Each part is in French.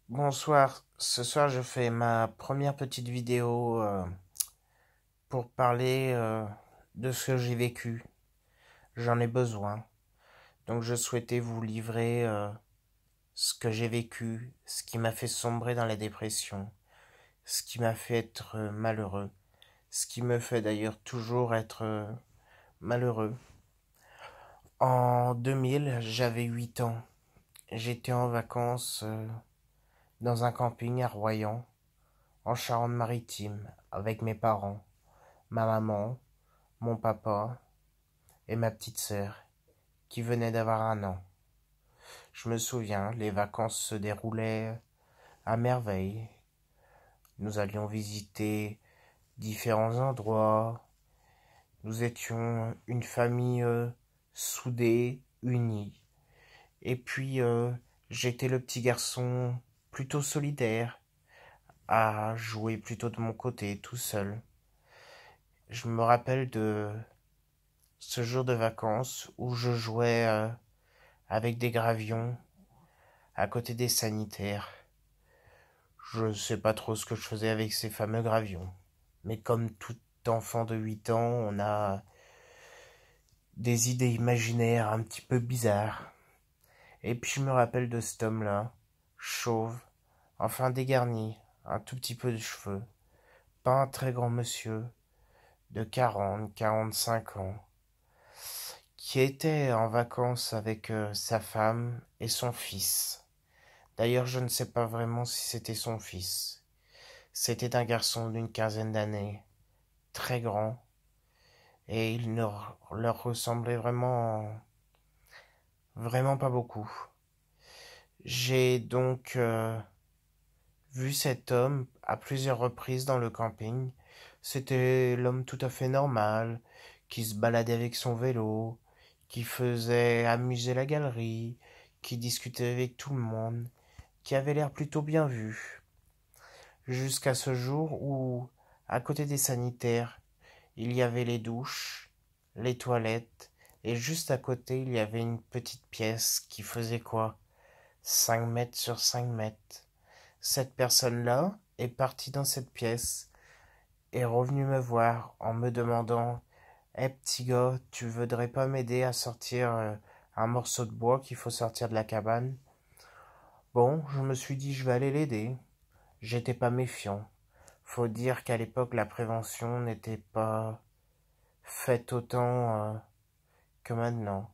Bonsoir, ce soir je fais ma première petite vidéo pour parler de ce que j'ai vécu. J'en ai besoin. Donc je souhaitais vous livrer ce que j'ai vécu, ce qui m'a fait sombrer dans la dépression, ce qui m'a fait être malheureux, ce qui me fait d'ailleurs toujours être malheureux. En 2000, j'avais 8 ans. J'étais en vacances dans un camping à Royan, en Charente-Maritime, avec mes parents, ma maman, mon papa et ma petite sœur, qui venait d'avoir 1 an. Je me souviens, les vacances se déroulaient à merveille. Nous allions visiter différents endroits. Nous étions une famille soudée, unie. Et puis, j'étais le petit garçon plutôt solidaire, à jouer plutôt de mon côté, tout seul. Je me rappelle de ce jour de vacances où je jouais avec des gravions à côté des sanitaires. Je sais pas trop ce que je faisais avec ces fameux gravions. Mais comme tout enfant de 8 ans, on a des idées imaginaires un petit peu bizarres. Et puis je me rappelle de cet homme-là, chauve, enfin dégarni, un tout petit peu de cheveux, pas un très grand monsieur, de 40, 45 ans, qui était en vacances avec sa femme et son fils. D'ailleurs, je ne sais pas vraiment si c'était son fils. C'était un garçon d'une quinzaine d'années, très grand, et il ne leur ressemblait vraiment pas beaucoup. J'ai donc vu cet homme à plusieurs reprises dans le camping. C'était l'homme tout à fait normal, qui se baladait avec son vélo, qui faisait amuser la galerie, qui discutait avec tout le monde, qui avait l'air plutôt bien vu. Jusqu'à ce jour où, à côté des sanitaires, il y avait les douches, les toilettes, et juste à côté, il y avait une petite pièce qui faisait quoi? 5 mètres sur 5 mètres. Cette personne-là est partie dans cette pièce, est revenue me voir en me demandant: Eh petit gars, tu voudrais pas m'aider à sortir un morceau de bois qu'il faut sortir de la cabane? Bon, je me suis dit, je vais aller l'aider. J'étais pas méfiant. Faut dire qu'à l'époque, la prévention n'était pas faite autant que maintenant.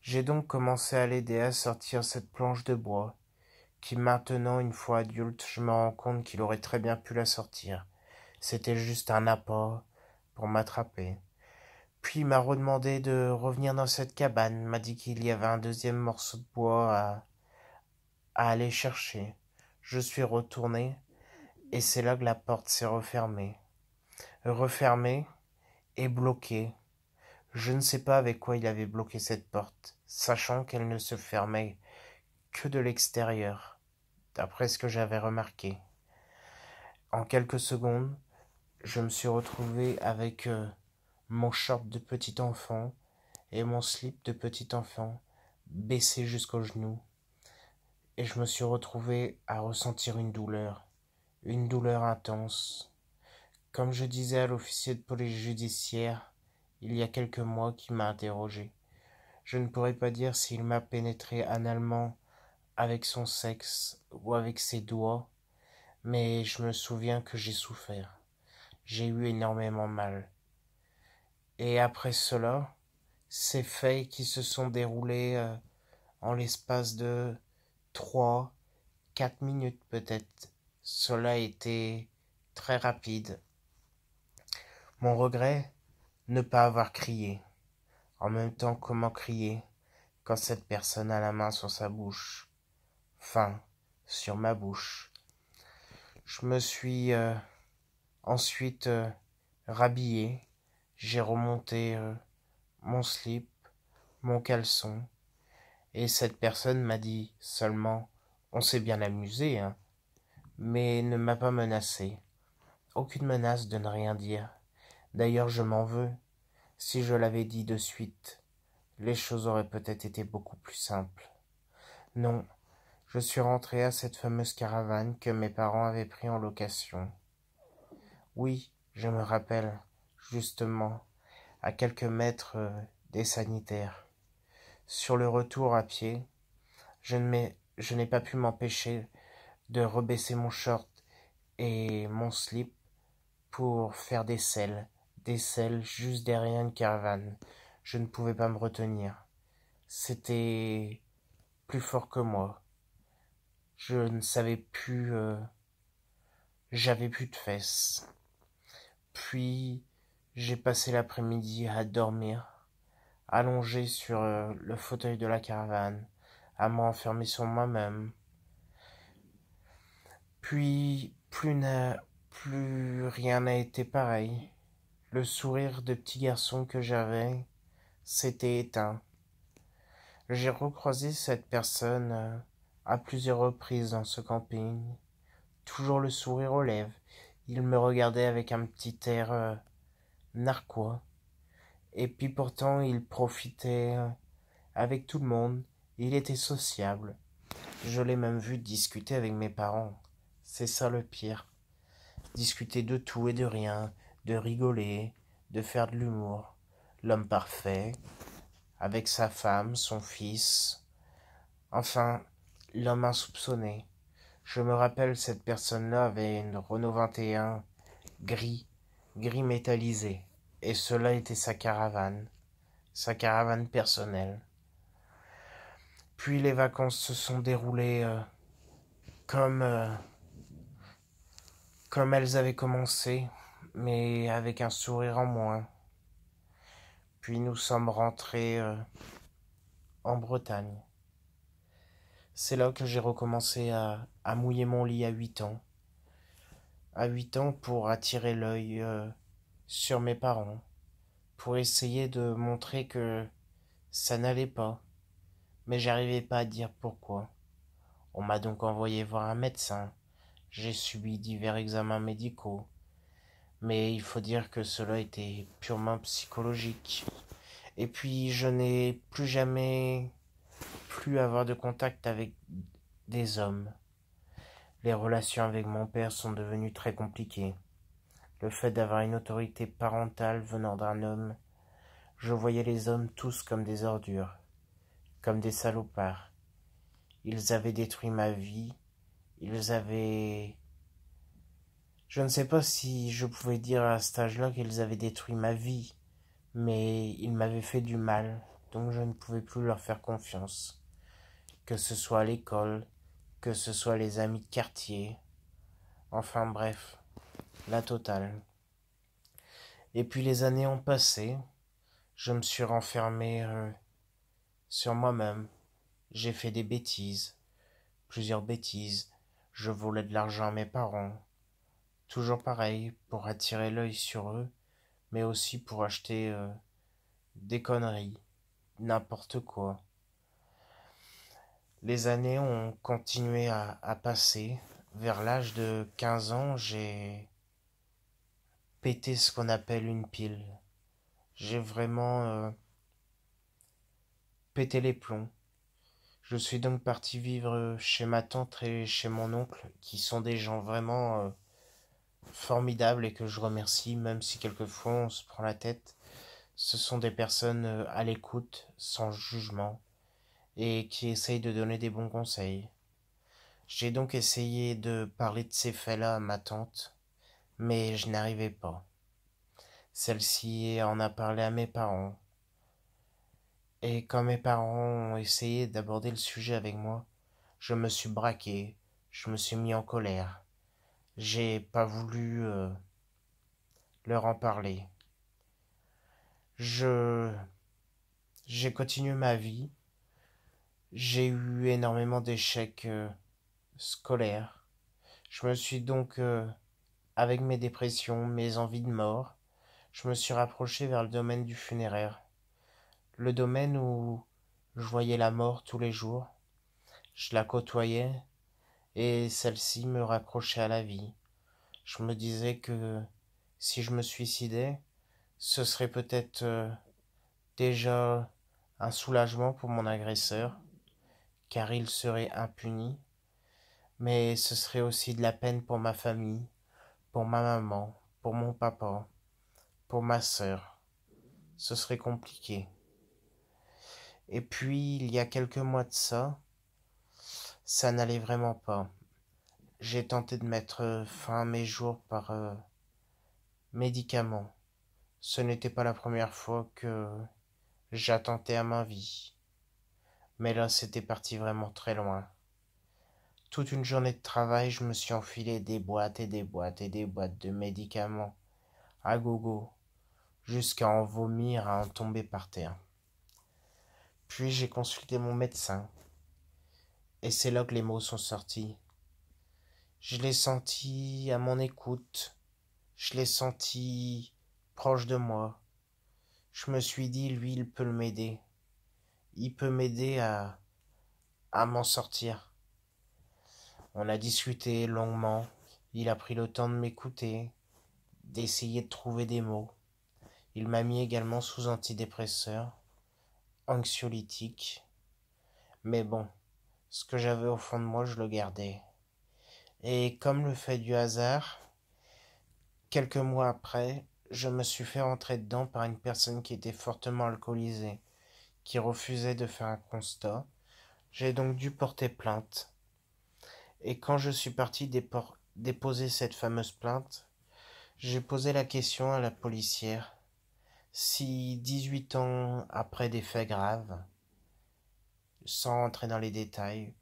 J'ai donc commencé à l'aider à sortir cette planche de bois, qui maintenant, une fois adulte, je me rends compte qu'il aurait très bien pu la sortir. C'était juste un appât pour m'attraper. Puis il m'a redemandé de revenir dans cette cabane, m'a dit qu'il y avait un deuxième morceau de bois à aller chercher. Je suis retourné, et c'est là que la porte s'est refermée. Refermée et bloquée. Je ne sais pas avec quoi il avait bloqué cette porte, sachant qu'elle ne se fermait que de l'extérieur, d'après ce que j'avais remarqué. En quelques secondes, je me suis retrouvé avec mon short de petit enfant et mon slip de petit enfant baissé jusqu'aux genoux, et je me suis retrouvé à ressentir une douleur intense. Comme je disais à l'officier de police judiciaire il y a quelques mois qui m'a interrogé, je ne pourrais pas dire s'il m'a pénétré analement avec son sexe ou avec ses doigts, mais je me souviens que j'ai souffert. J'ai eu énormément mal. Et après cela, ces faits qui se sont déroulés en l'espace de 3, 4 minutes peut-être, cela a été très rapide. Mon regret, ne pas avoir crié. En même temps, comment crier quand cette personne a la main sur sa bouche, enfin, sur ma bouche. Je me suis ensuite rhabillé, j'ai remonté mon slip, mon caleçon, et cette personne m'a dit seulement: On s'est bien amusé, hein, mais ne m'a pas menacé. Aucune menace de ne rien dire. D'ailleurs, je m'en veux. Si je l'avais dit de suite, les choses auraient peut-être été beaucoup plus simples. Non, Je suis rentré à cette fameuse caravane que mes parents avaient pris en location. Oui, je me rappelle, justement, à quelques mètres des sanitaires. Sur le retour à pied, je n'ai pas pu m'empêcher de rebaisser mon short et mon slip pour faire des selles juste derrière une caravane. Je ne pouvais pas me retenir. C'était plus fort que moi. Je ne savais plus, j'avais plus de fesses. Puis j'ai passé l'après-midi à dormir, allongé sur le fauteuil de la caravane, à m'enfermer sur moi-même. Puis plus rien n'a été pareil. Le sourire de petit garçon que j'avais s'était éteint. J'ai recroisé cette personne à plusieurs reprises dans ce camping, toujours le sourire aux lèvres. Il me regardait avec un petit air narquois. Et puis pourtant, il profitait avec tout le monde. Il était sociable. Je l'ai même vu discuter avec mes parents. C'est ça le pire. Discuter de tout et de rien, de rigoler, de faire de l'humour. L'homme parfait, avec sa femme, son fils. Enfin, l'homme insoupçonné. Je me rappelle, cette personne-là avait une Renault 21 gris, gris métallisé. Et cela était sa caravane personnelle. Puis les vacances se sont déroulées comme, euh, comme elles avaient commencé, mais avec un sourire en moins. Puis nous sommes rentrés en Bretagne. C'est là que j'ai recommencé à mouiller mon lit à 8 ans. À 8 ans pour attirer l'œil sur mes parents, pour essayer de montrer que ça n'allait pas, mais j'arrivais pas à dire pourquoi. On m'a donc envoyé voir un médecin. J'ai subi divers examens médicaux, mais il faut dire que cela était purement psychologique. Et puis je n'ai plus jamais pu avoir de contact avec des hommes. Les relations avec mon père sont devenues très compliquées. Le fait d'avoir une autorité parentale venant d'un homme, je voyais les hommes tous comme des ordures, comme des salopards. Ils avaient détruit ma vie, ils avaient... Je ne sais pas si je pouvais dire à cet âge-là qu'ils avaient détruit ma vie, mais ils m'avaient fait du mal, donc je ne pouvais plus leur faire confiance. Que ce soit à l'école, que ce soit les amis de quartier, enfin bref, la totale. Et puis les années ont passé, je me suis renfermé sur moi-même. J'ai fait des bêtises, plusieurs bêtises. Je volais de l'argent à mes parents. Toujours pareil, pour attirer l'œil sur eux, mais aussi pour acheter des conneries, n'importe quoi. Les années ont continué à passer. Vers l'âge de 15 ans, j'ai pété ce qu'on appelle une pile. J'ai vraiment pété les plombs. Je suis donc parti vivre chez ma tante et chez mon oncle, qui sont des gens vraiment formidables et que je remercie, même si quelquefois on se prend la tête. Ce sont des personnes à l'écoute, sans jugement, et qui essayent de donner des bons conseils. J'ai donc essayé de parler de ces faits-là à ma tante, mais je n'arrivais pas. Celle-ci en a parlé à mes parents, et quand mes parents ont essayé d'aborder le sujet avec moi, je me suis braqué, je me suis mis en colère. J'ai pas voulu leur en parler. Je j'ai continué ma vie. J'ai eu énormément d'échecs scolaires. Je me suis donc, avec mes dépressions, mes envies de mort, je me suis rapproché vers le domaine du funéraire. Le domaine où je voyais la mort tous les jours. Je la côtoyais et celle-ci me raccrochait à la vie. Je me disais que si je me suicidais, ce serait peut-être déjà un soulagement pour mon agresseur, car il serait impuni, mais ce serait aussi de la peine pour ma famille, pour ma maman, pour mon papa, pour ma sœur. Ce serait compliqué. Et puis, il y a quelques mois de ça n'allait vraiment pas. J'ai tenté de mettre fin à mes jours par médicaments. Ce n'était pas la première fois que j'attentais à ma vie. Mais là, c'était parti vraiment très loin. Toute une journée de travail, je me suis enfilé des boîtes et des boîtes et des boîtes de médicaments à gogo, jusqu'à en vomir, à en tomber par terre. Puis j'ai consulté mon médecin, et c'est là que les mots sont sortis. Je l'ai senti à mon écoute, je l'ai senti proche de moi. Je me suis dit, lui, il peut m'aider. Il peut m'aider à m'en sortir. On a discuté longuement, il a pris le temps de m'écouter, d'essayer de trouver des mots. Il m'a mis également sous antidépresseur, anxiolytique. Mais bon, ce que j'avais au fond de moi, je le gardais. Et comme le fait du hasard, quelques mois après, je me suis fait rentrer dedans par une personne qui était fortement alcoolisée, qui refusait de faire un constat. J'ai donc dû porter plainte. Et quand je suis parti déposer cette fameuse plainte, j'ai posé la question à la policière si 18 ans après des faits graves, sans entrer dans les détails,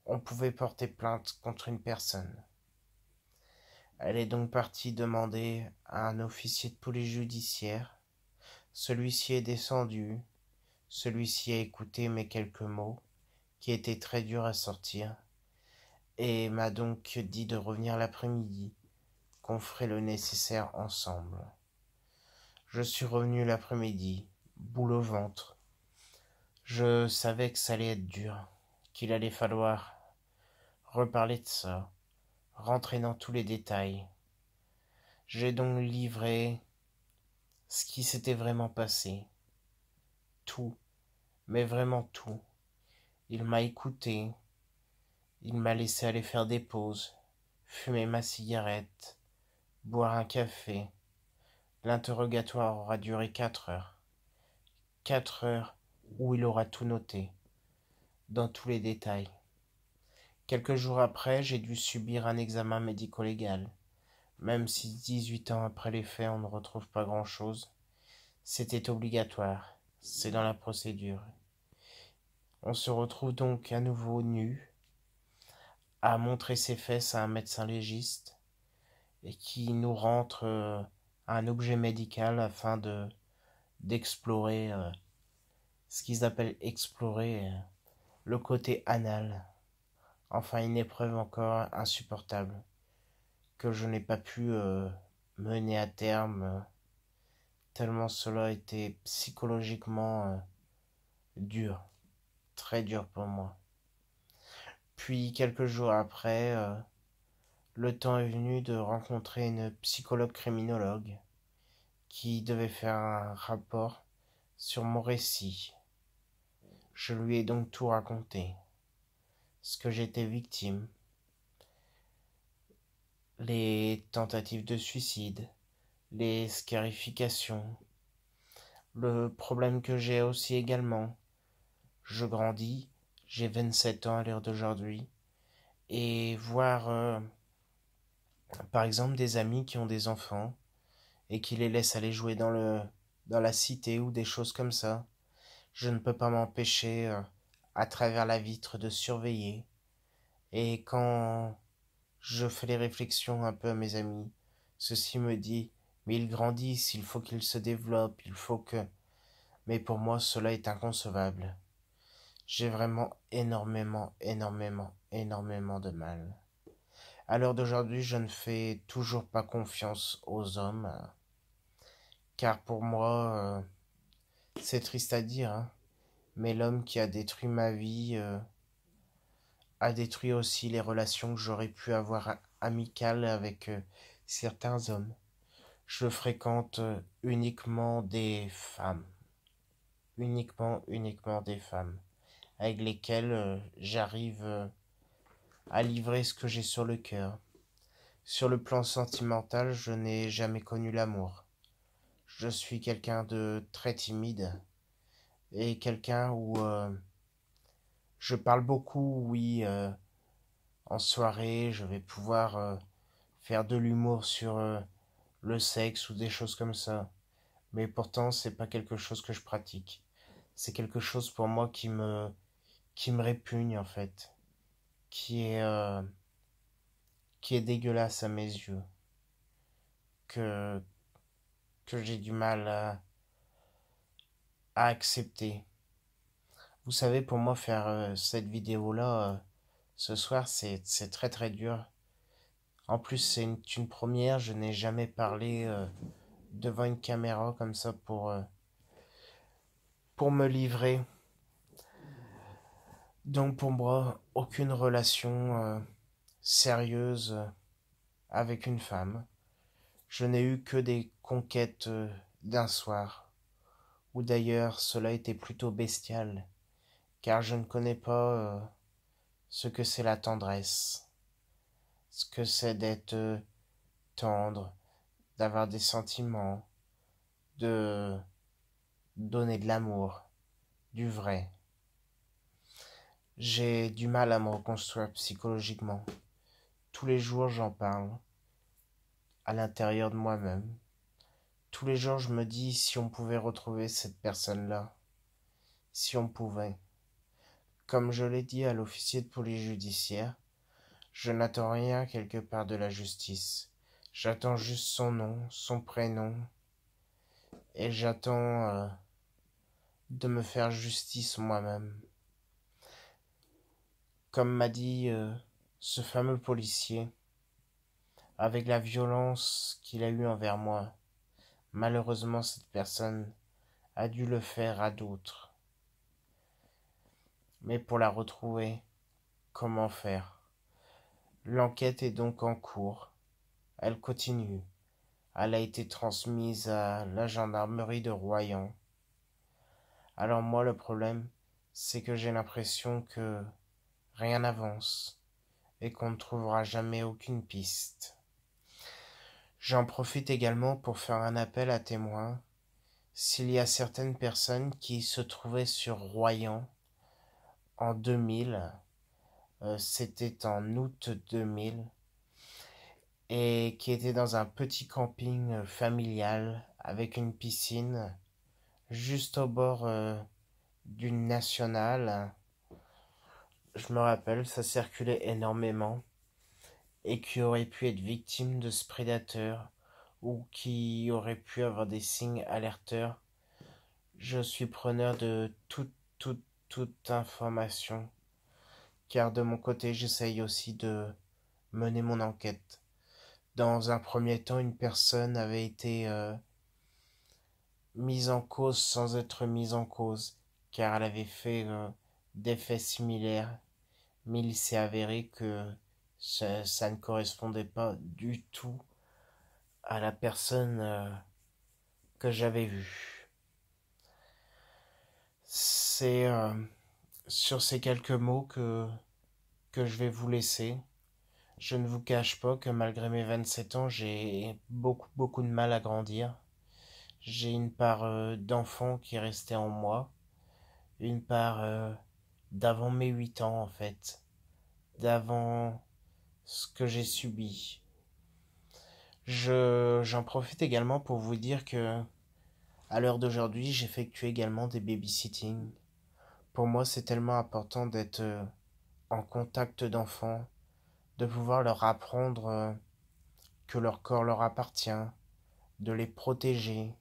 on pouvait porter plainte contre une personne. Elle est donc partie demander à un officier de police judiciaire. Celui-ci est descendu, celui-ci a écouté mes quelques mots, qui étaient très durs à sortir, et m'a donc dit de revenir l'après-midi, qu'on ferait le nécessaire ensemble. Je suis revenu l'après-midi, boule au ventre. Je savais que ça allait être dur, qu'il allait falloir reparler de ça, rentrer dans tous les détails. J'ai donc livré ce qui s'était vraiment passé. Tout, mais vraiment tout. Il m'a écouté, il m'a laissé aller faire des pauses, fumer ma cigarette, boire un café. L'interrogatoire aura duré 4 heures. 4 heures où il aura tout noté, dans tous les détails. Quelques jours après, j'ai dû subir un examen médico-légal. Même si 18 ans après les faits, on ne retrouve pas grand-chose, c'était obligatoire. C'est dans la procédure. On se retrouve donc à nouveau nu, à montrer ses fesses à un médecin légiste, et qui nous rentre un objet médical afin d'explorer ce qu'ils appellent explorer le côté anal. Enfin, une épreuve encore insupportable que je n'ai pas pu mener à terme tellement cela a été psychologiquement dur, très dur pour moi. Puis quelques jours après, le temps est venu de rencontrer une psychologue criminologue qui devait faire un rapport sur mon récit. Je lui ai donc tout raconté, ce que j'étais victime, les tentatives de suicide, les scarifications, le problème que j'ai aussi également. Je grandis, j'ai 27 ans à l'heure d'aujourd'hui, et voir par exemple des amis qui ont des enfants et qui les laissent aller jouer dans la cité ou des choses comme ça, je ne peux pas m'empêcher à travers la vitre de surveiller. Et quand je fais les réflexions un peu à mes amis, ceci me dit mais ils grandissent, il faut qu'ils se développent, il faut que... Mais pour moi cela est inconcevable. J'ai vraiment énormément de mal. À l'heure d'aujourd'hui, je ne fais toujours pas confiance aux hommes, car pour moi, c'est triste à dire, hein, mais l'homme qui a détruit ma vie a détruit aussi les relations que j'aurais pu avoir amicales avec certains hommes. Je fréquente uniquement des femmes, uniquement des femmes. avec lesquels j'arrive à livrer ce que j'ai sur le cœur. Sur le plan sentimental, je n'ai jamais connu l'amour. Je suis quelqu'un de très timide et quelqu'un où je parle beaucoup, oui, en soirée, je vais pouvoir faire de l'humour sur le sexe ou des choses comme ça. Mais pourtant, c'est pas quelque chose que je pratique. C'est quelque chose pour moi qui me répugne en fait, qui est euh, qui est dégueulasse à mes yeux, que que j'ai du mal à accepter. Vous savez, pour moi, faire cette vidéo-là ce soir, c'est très très dur. En plus, c'est une première. Je n'ai jamais parlé devant une caméra comme ça pour me livrer. Donc pour moi, aucune relation sérieuse avec une femme. Je n'ai eu que des conquêtes d'un soir, où d'ailleurs cela était plutôt bestial, car je ne connais pas ce que c'est la tendresse, ce que c'est d'être tendre, d'avoir des sentiments, de donner de l'amour, du vrai. J'ai du mal à me reconstruire psychologiquement. Tous les jours j'en parle, à l'intérieur de moi-même. Tous les jours je me dis si on pouvait retrouver cette personne-là, si on pouvait. Comme je l'ai dit à l'officier de police judiciaire, je n'attends rien quelque part de la justice. J'attends juste son nom, son prénom, et j'attends de me faire justice moi-même. Comme m'a dit ce fameux policier, avec la violence qu'il a eue envers moi, malheureusement cette personne a dû le faire à d'autres. Mais pour la retrouver, comment faire? L'enquête est donc en cours. Elle continue. Elle a été transmise à la gendarmerie de Royan. Alors moi le problème, c'est que j'ai l'impression que rien n'avance et qu'on ne trouvera jamais aucune piste. J'en profite également pour faire un appel à témoins. S'il y a certaines personnes qui se trouvaient sur Royan en 2000, c'était en août 2000, et qui étaient dans un petit camping familial avec une piscine juste au bord d'une nationale. Je me rappelle, ça circulait énormément et qui aurait pu être victime de ce prédateur ou qui aurait pu avoir des signes alerteurs. Je suis preneur de toute information, car de mon côté, j'essaye aussi de mener mon enquête. Dans un premier temps, une personne avait été mise en cause sans être mise en cause, car elle avait fait des faits similaires, mais il s'est avéré que ça ne correspondait pas du tout à la personne que j'avais vue. C'est sur ces quelques mots que je vais vous laisser. Je ne vous cache pas que malgré mes 27 ans, j'ai beaucoup de mal à grandir. J'ai une part d'enfant qui est restée en moi, une part d'avant mes 8 ans en fait, d'avant ce que j'ai subi. J'en profite également pour vous dire que à l'heure d'aujourd'hui, j'effectue également des babysitting. Pour moi, c'est tellement important d'être en contact d'enfants, de pouvoir leur apprendre que leur corps leur appartient, de les protéger,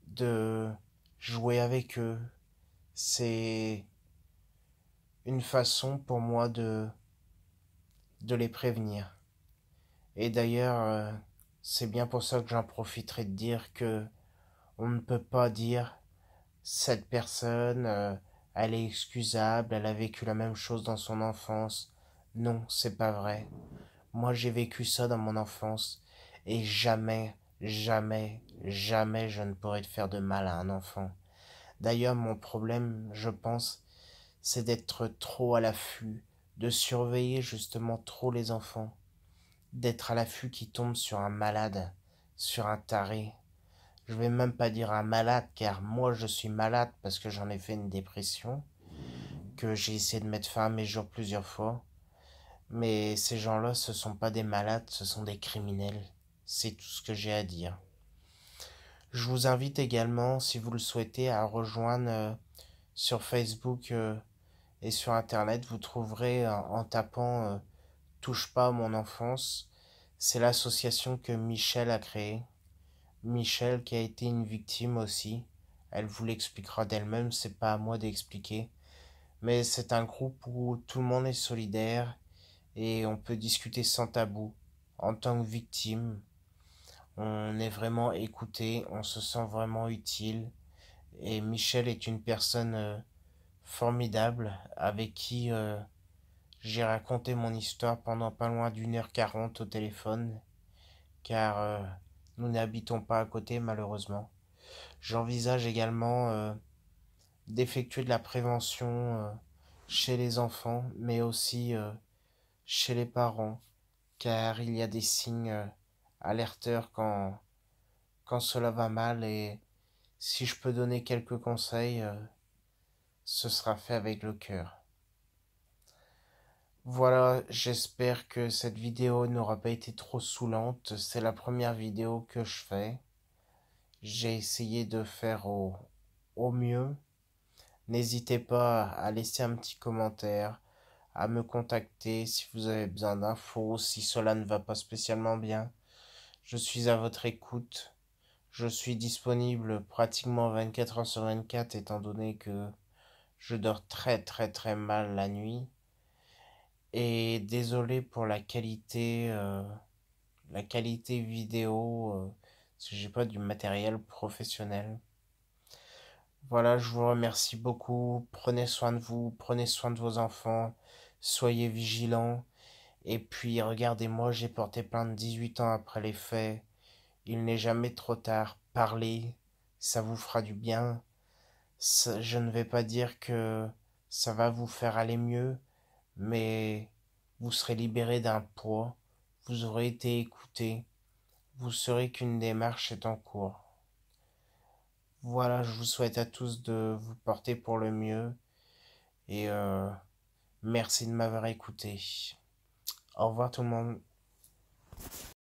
de jouer avec eux. C'est une façon pour moi de les prévenir. Et d'ailleurs, c'est bien pour ça que j'en profiterai de dire que on ne peut pas dire cette personne, elle est excusable, elle a vécu la même chose dans son enfance. Non, c'est pas vrai. Moi, j'ai vécu ça dans mon enfance et jamais je ne pourrais faire de mal à un enfant. D'ailleurs, mon problème, je pense, c'est d'être trop à l'affût, de surveiller justement trop les enfants, d'être à l'affût qui tombe sur un malade, sur un taré. Je vais même pas dire un malade, car moi je suis malade parce que j'en ai fait une dépression, que j'ai essayé de mettre fin à mes jours plusieurs fois. Mais ces gens-là, ce sont pas des malades, ce sont des criminels. C'est tout ce que j'ai à dire. Je vous invite également, si vous le souhaitez, à rejoindre sur Facebook et sur Internet. Vous trouverez en tapant Touche pas à mon enfance. C'est l'association que Michel a créée. Michel qui a été une victime aussi. Elle vous l'expliquera d'elle-même, c'est pas à moi d'expliquer. Mais c'est un groupe où tout le monde est solidaire et on peut discuter sans tabou. En tant que victime, on est vraiment écouté, on se sent vraiment utile. Et Michel est une personne formidable avec qui j'ai raconté mon histoire pendant pas loin d'1h40 au téléphone, car nous n'habitons pas à côté malheureusement. J'envisage également d'effectuer de la prévention chez les enfants, mais aussi chez les parents, car il y a des signes alerteurs quand cela va mal, et si je peux donner quelques conseils, ce sera fait avec le cœur. Voilà, j'espère que cette vidéo n'aura pas été trop saoulante. C'est la première vidéo que je fais. J'ai essayé de faire au mieux. N'hésitez pas à laisser un petit commentaire, à me contacter si vous avez besoin d'infos, si cela ne va pas spécialement bien. Je suis à votre écoute. Je suis disponible pratiquement 24 heures sur 24 étant donné que je dors très très très mal la nuit. Et désolé pour la qualité vidéo, parce que j'ai pas du matériel professionnel. Voilà, je vous remercie beaucoup. Prenez soin de vous, prenez soin de vos enfants, soyez vigilants. Et puis regardez-moi, j'ai porté plainte 18 ans après les faits. Il n'est jamais trop tard. Parlez, ça vous fera du bien. Je ne vais pas dire que ça va vous faire aller mieux, mais vous serez libéré d'un poids, vous aurez été écouté, vous saurez qu'une démarche est en cours. Voilà, je vous souhaite à tous de vous porter pour le mieux et merci de m'avoir écouté. Au revoir tout le monde.